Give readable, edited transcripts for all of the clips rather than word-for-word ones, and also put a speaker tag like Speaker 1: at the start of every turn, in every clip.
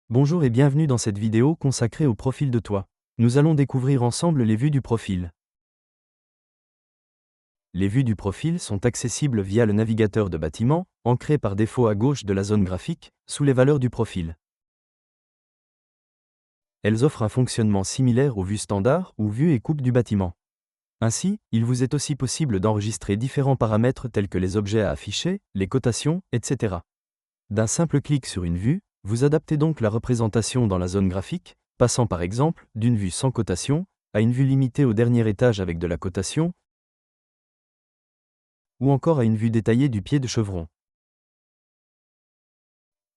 Speaker 1: Bonjour et bienvenue dans cette vidéo consacrée au profil de toit. Nous allons découvrir ensemble les vues du profil. Les vues du profil sont accessibles via le navigateur de bâtiment, ancré par défaut à gauche de la zone graphique, sous les valeurs du profil. Elles offrent un fonctionnement similaire aux vues standards ou vues et coupes du bâtiment. Ainsi, il vous est aussi possible d'enregistrer différents paramètres tels que les objets à afficher, les cotations, etc. D'un simple clic sur une vue, vous adaptez donc la représentation dans la zone graphique, passant par exemple d'une vue sans cotation à une vue limitée au dernier étage avec de la cotation, ou encore à une vue détaillée du pied de chevron.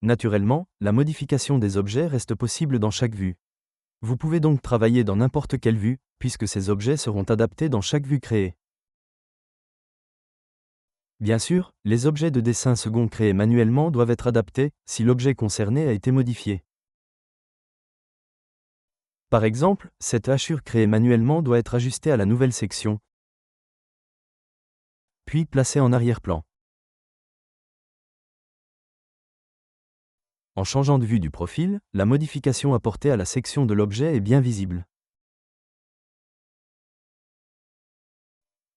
Speaker 1: Naturellement, la modification des objets reste possible dans chaque vue. Vous pouvez donc travailler dans n'importe quelle vue, puisque ces objets seront adaptés dans chaque vue créée. Bien sûr, les objets de dessin second créés manuellement doivent être adaptés si l'objet concerné a été modifié. Par exemple, cette hachure créée manuellement doit être ajustée à la nouvelle section, puis placée en arrière-plan. En changeant de vue du profil, la modification apportée à la section de l'objet est bien visible.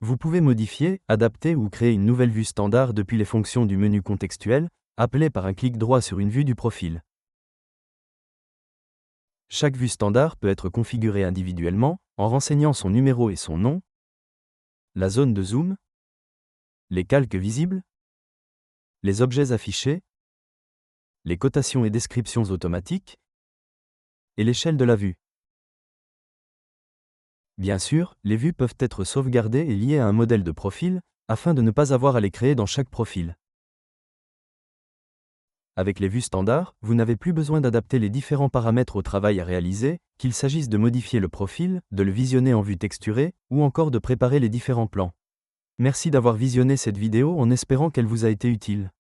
Speaker 1: Vous pouvez modifier, adapter ou créer une nouvelle vue standard depuis les fonctions du menu contextuel, appelées par un clic droit sur une vue du profil. Chaque vue standard peut être configurée individuellement, en renseignant son numéro et son nom, la zone de zoom, les calques visibles, les objets affichés, les cotations et descriptions automatiques, et l'échelle de la vue. Bien sûr, les vues peuvent être sauvegardées et liées à un modèle de profil, afin de ne pas avoir à les créer dans chaque profil. Avec les vues standards, vous n'avez plus besoin d'adapter les différents paramètres au travail à réaliser, qu'il s'agisse de modifier le profil, de le visionner en vue texturée, ou encore de préparer les différents plans. Merci d'avoir visionné cette vidéo en espérant qu'elle vous a été utile.